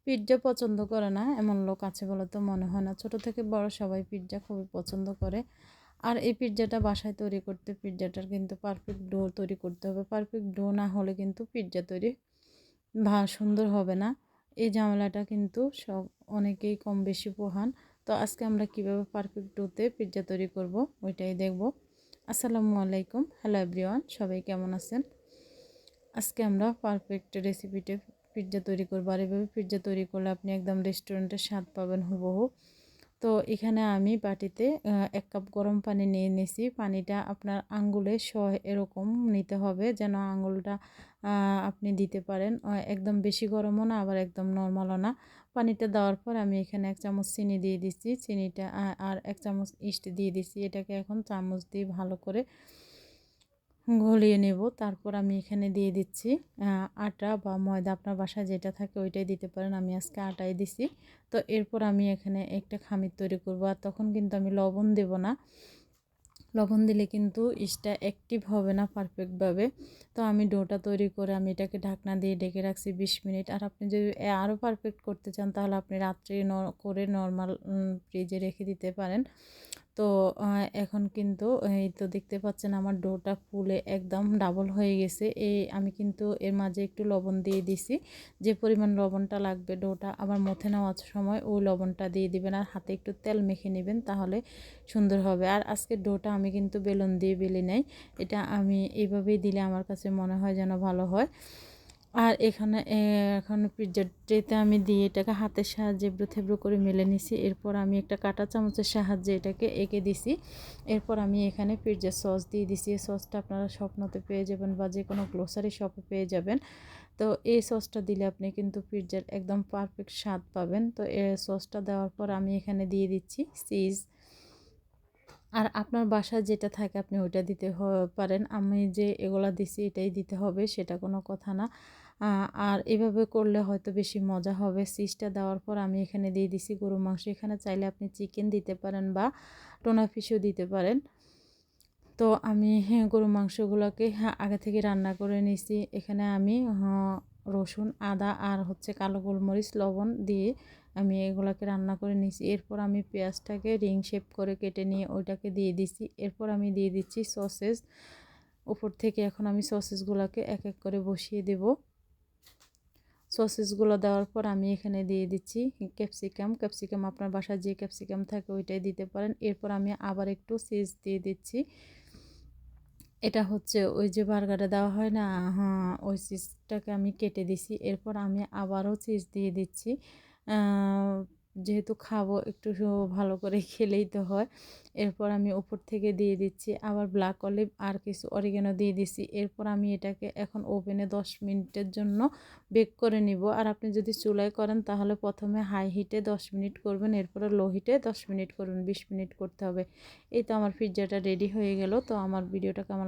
Pizza পছন্দ করে না এমন লোক আছে বলে তো মনে হয় না। ছোট থেকে বড় সবাই পিৎজা খুবই পছন্দ করে। আর এই পিৎজাটা বাসায় তৈরি করতে পিৎজাটার কিন্তু পারফেক্ট ডো তৈরি করতে হবে। পারফেক্ট ডো না হলে কিন্তু পিৎজা তৈরি সুন্দর হবে না। এই ঝামেলাটা কিন্তু অনেকেই কম বেশি পোহান। তো আজকে আমরা কিভাবে পারফেক্ট ডোতে পিৎজা তৈরি করব ওইটাই দেখব। আসসালামু আলাইকুম, হ্যালো এভরিওয়ান, সবাই কেমন আছেন? আজকে আমরা পারফেক্ট রেসিপিতে পিৎজা তৈরি করবো। আর এভাবে পিৎজা তৈরি করলে আপনি একদম রেস্টুরেন্টের স্বাদ পাবেন হুবহু। তো এখানে আমি বাটিতে 1 কাপ গরম পানি নিয়ে নিয়েছি। পানিটা আপনার আঙ্গুলে এরকম নিতে হবে যেন আঙ্গুলটা আপনি দিতে পারেন। একদম বেশি গরমও না, আবার একদম নর্মালও না। পানিটা দেওয়ার পর আমি এখানে 1 চামচ চিনি দিয়ে দিচ্ছি। চিনিটা আর 1 চামচ ইস্ট দিয়ে দিচ্ছি। এটাকে এখন চামচ দিয়ে ভালো করে গলিয়ে নেব। তারপর আমি এখানে দিয়ে দিচ্ছি আটা বা ময়দা, আপনার বাসায় যেটা থাকে ওইটাই দিতে পারেন। আমি আজকে আটাই দিছি। তো এরপর আমি এখানে একটা খামির তৈরি করব। আর তখন কিন্তু আমি লবণ দেব না। লবণ দিলে কিন্তু ইস্টটা অ্যাক্টিভ হবে না পারফেক্টভাবে। তো আমি ডোটা তৈরি করে আমি এটাকে ঢাকনা দিয়ে ঢেকে রাখছি 20 মিনিট। আর আপনি যদি আরও পারফেক্ট করতে চান তাহলে আপনি রাত্রে করে নর্মাল ফ্রিজে রেখে দিতে পারেন। তো এখন কিন্তু এই তো দেখতে পাচ্ছেন আমার ডোটা ফুলে একদম ডাবল হয়ে গেছে। আমি কিন্তু এর মাঝে একটু লবণ দিয়ে দিছি। যে পরিমাণ লবণটা লাগবে ডোটা আবার মথে নেওয়ার সময় ওই লবণটা দিয়ে দিবেন। আর হাতে একটু তেল মেখে নেবেন, তাহলে সুন্দর হবে। আর আজকে ডোটা আমি কিন্তু বেলুন দিয়ে বেলে নেই। এটা আমি এইভাবেই দিলে আমার কাছে মনে হয় যেন ভালো হয়। আর এখানে এখন পিৎজার ট্রেতে আমি দিয়ে এটাকে হাতের সাহায্যে এবড়ো থেবড়ো করে মেলে নিছি। এরপর আমি একটা কাঁটা চামচের সাহায্যে এটাকে এঁকে দিছি। এরপর আমি এখানে পিৎজার সস দিয়ে দিছি। এই সসটা আপনারা স্বপ্নতে পেয়ে যাবেন বা যে কোনো গ্রোসারি শপে পেয়ে যাবেন। তো এই সসটা দিলে আপনি কিন্তু পিৎজার একদম পারফেক্ট স্বাদ পাবেন। তো এই সসটা দেওয়ার পর আমি এখানে দিয়ে দিচ্ছি চিজ। আর আপনার বাসায় যেটা থাকে আপনি ওইটা দিতে পারেন। আমি যে এগুলা দিছি এটাই দিতে হবে, সেটা কোনো কথা না। আর এভাবে করলে হয়তো বেশি মজা হবে। চিজটা দেওয়ার পর আমি এখানে দিয়ে দিছি গরুর মাংস। এখানে চাইলে আপনি চিকেন দিতে পারেন বা টোনা ফিশও দিতে পারেন। তো আমি গরুর মাংসগুলোকে আগে থেকে রান্না করে নিয়েছি। এখানে আমি রসুন, আদা আর হচ্ছে কালো গোলমরিচ, লবণ দিয়ে আমি এগুলোকে রান্না করে নিয়েছি। এরপর আমি পেঁয়াজটাকে রিং শেপ করে কেটে নিয়ে ওইটাকে দিয়ে দিছি। এরপর আমি দিয়ে দিচ্ছি সসেস উপর থেকে। এখন আমি সসেসগুলোকে এক এক করে বসিয়ে দেব। সসেসগুলো দেওয়ার পর আমি এখানে দিয়ে দিচ্ছি ক্যাপসিকাম আপনার বাসায় যে ক্যাপসিকাম থাকে ওইটাই দিতে পারেন। এরপর আমি আবার একটু চিজ দিয়ে দিচ্ছি। এটা হচ্ছে ওই যে বার্গারে দেওয়া হয় না, হ্যাঁ ওই চিজটাকে আমি কেটে দিছি। এরপর আমি আবারও চিজ দিয়ে দিচ্ছি। যেহেতু খাবো একটু ভালো করে খেলেই তো হয়। এরপর আমি উপর থেকে দিয়ে দিচ্ছি আবার ব্ল্যাক অলিভ আর কিছু অরিগানো দিয়ে দিচ্ছি। এরপর আমি এটাকে এখন ওভেনে 10 মিনিটের জন্য বেক করে নিব। আর আপনি যদি চুলায় করেন তাহলে প্রথমে হাই হিটে 10 মিনিট করবেন, এরপরে লো হিটে 10 মিনিট করবেন, 20 মিনিট করতে হবে। এই তো আমার পিৎজাটা রেডি হয়ে গেল। তো আমার ভিডিওটা কেমন